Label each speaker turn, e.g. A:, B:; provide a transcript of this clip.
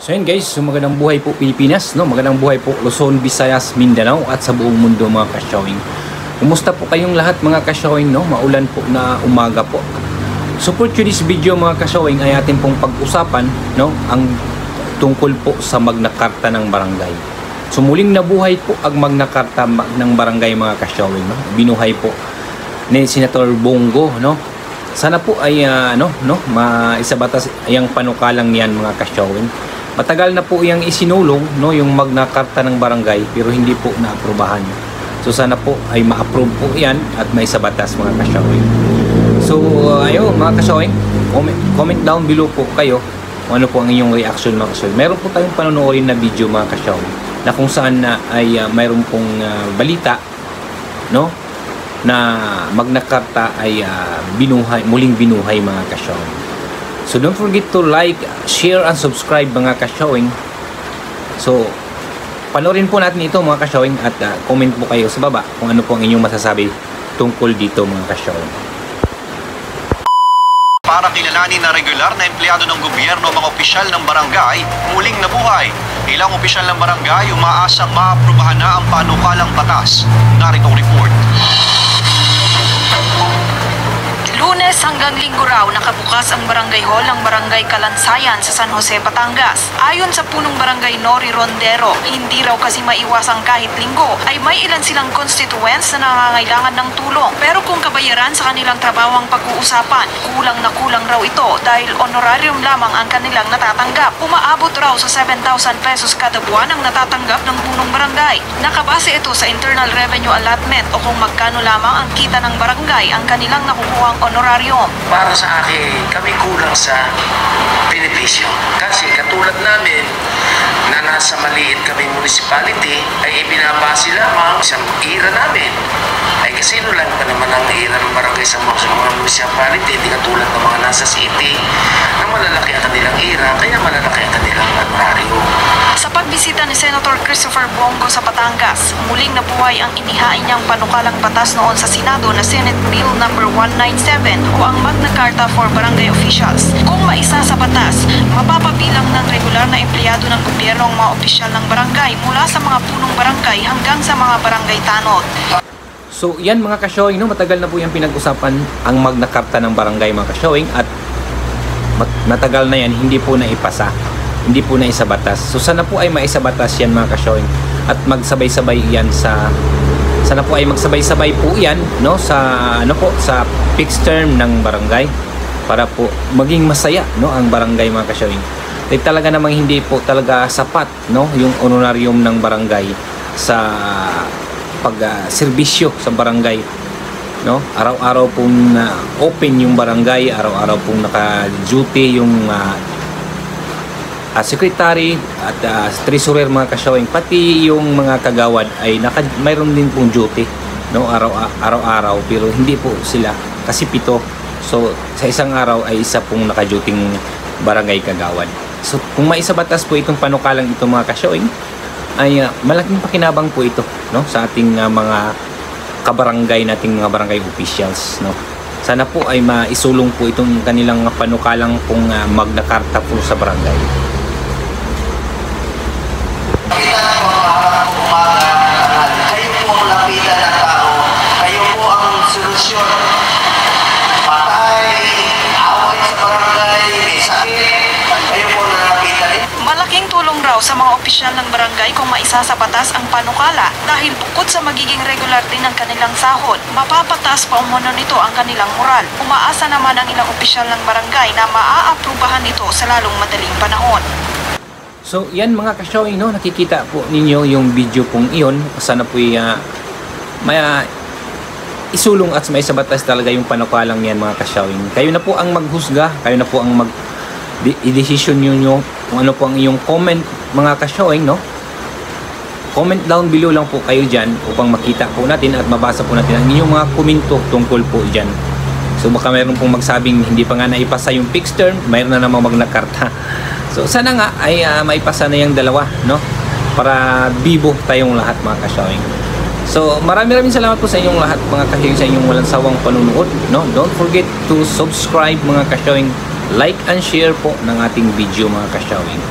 A: So yun guys, so magandang buhay po Pilipinas, no? Magandang buhay po Luzon, Visayas, Mindanao at sa buong mundo mga ka-showing. Kumusta po kayong lahat mga ka-showing, no? Maulan po na umaga po. So for today's video mga ka-showing ay atin pong pag-usapan, no? Ang tungkol po sa Magna Carta ng barangay. So muling nabuhay po ang Magna Carta ng barangay mga ka-showing, no? Binuhay po ni Senator Bongo, no? Sana po ay maisabatas yung panukalang niyan mga ka-showing. Matagal na po iyang isinulong, no, yung Magna Carta ng barangay pero hindi po naaprubahan. So sana po ay ma-approve po yan at may sa batas mga ka-showing. So ayun mga ka-showing, comment down below po kayo kung ano po ang inyong reaction mga ka-showing. Meron po tayong panonoorin na video mga ka-showing na kung saan na ay mayroon pong balita, no, na Magna Carta ay muling binuhay mga ka-showing. So don't forget to like, share, and subscribe mga ka-showing. So panoorin po natin ito mga ka-showing at comment po kayo sa baba kung ano po ang inyong masasabi tungkol dito mga ka-showing.
B: Para kilalanin na regular na empleyado ng gobyerno mga opisyal ng barangay, muling nabuhay. Ilang opisyal ng barangay umaasang maaprubahan na ang panukalang batas. Narito ang report.
C: Lunes hanggang Linggo raw nakabukas ang Barangay Hall ng Barangay Kalansayan sa San Jose, Batangas. Ayon sa punong barangay Nori Rondero, hindi raw kasi maiwasang kahit linggo ay may ilan silang constituents na nangangailangan ng tulong. Pero kung kabayaran sa kanilang trabaho ang pag-uusapan, kulang na kulang raw ito dahil honorarium lamang ang kanilang natatanggap. Umaabot raw sa 7,000 pesos kada buwan ang natatanggap ng punong barangay. Nakabase ito sa Internal Revenue Allotment o kung magkano lamang ang kita ng barangay ang kanilang nakukuhang honorarium.
D: Para sa akin, kami kulang sa benepisyo. Kasi katulad namin na nasa maliit kami municipality ay ibinabase lamang sa ira namin. Ay kasi lang pa naman ang ira ng barangay sa mga municipality, hindi katulad ng mga nasa city na malalaki ang kanilang ira, kaya malalaki ang kanilang honorarium.
C: Sa pagbisita ni Senator Christopher Bongo sa Batangas, muling nabuhay ang inihain niyang panukalang batas noon sa Senado na Senate Bill No. 197 o ang Magna Carta for Barangay Officials. Kung maisa sa batas, mapapabilang ng regular na empleyado ng gobyerno ang mga opisyal ng barangay mula sa mga punong barangay hanggang sa mga barangay tanod.
A: So yan mga ka-showing, no? Matagal na po yung pinag-usapan ang Magna Carta ng barangay mga ka-showing at matagal na yan hindi po naipasa, hindi po naisabatas. So sana po ay maisabatas yan mga ka-showing at magsabay-sabay yan sana po ay magsabay-sabay po yan, no, sa sa fixed term ng barangay para po maging masaya, no, ang barangay mga ka-showing. Dahil talaga namang hindi po talaga sapat, no, yung honorarium ng barangay sa pag-serbisyo sa barangay, no? Araw-araw pong open yung barangay, araw-araw pong naka-duty yung secretary at treasurer mga ka-showing, pati yung mga kagawad ay mayroon din pong duty, no, araw-araw pero hindi po sila kasi 7. So sa isang araw ay isa pong naka-duting barangay kagawad. So kung maisabatas po itong panukalang ito mga ka-showing ay malaking pakinabang po ito, no, sa ating mga kabarangay nating mga barangay officials, no. Sana po ay maisulong po itong kanilang panukalang pong Magna Carta po sa barangay.
E: Kayo po ang lapitan ng tao. Kayo po ang solusyon. Patay, away sa barangay, may sakit. Kayo po ang lapitan.
C: Malaking tulong raw sa mga opisyal ng barangay kung maisa sa batas ang panukala dahil bukod sa magiging regular din ang kanilang sahod, mapapataas pa umano nito ang kanilang moral. Umaasa naman ang ilang opisyal ng barangay na maaaprubahan ito sa lalong madaling panahon.
A: So yan mga ka-showing, no, nakikita po ninyo yung video pong iyon. Sana po isulong at may sabatas talaga yung panukalang yan mga ka-showing. Kayo na po ang maghusga, kayo na po ang i-decision nyo kung ano po ang iyong comment mga ka-showing, no. Comment down below lang po kayo dyan upang makita po natin at mabasa po natin ang inyong mga komento tungkol po dyan. So baka mayroon pong magsabing hindi pa nga naipasa yung fixed term, mayroon na namang Magna Carta. So sana nga ay maipasa na yung dalawa, no, para bibo tayong lahat mga ka-showing. So maraming salamat po sa inyong lahat mga ka-showing, sa inyong walang sawang panunood, no. Don't forget to subscribe mga ka-showing, like and share po ng ating video mga ka-showing.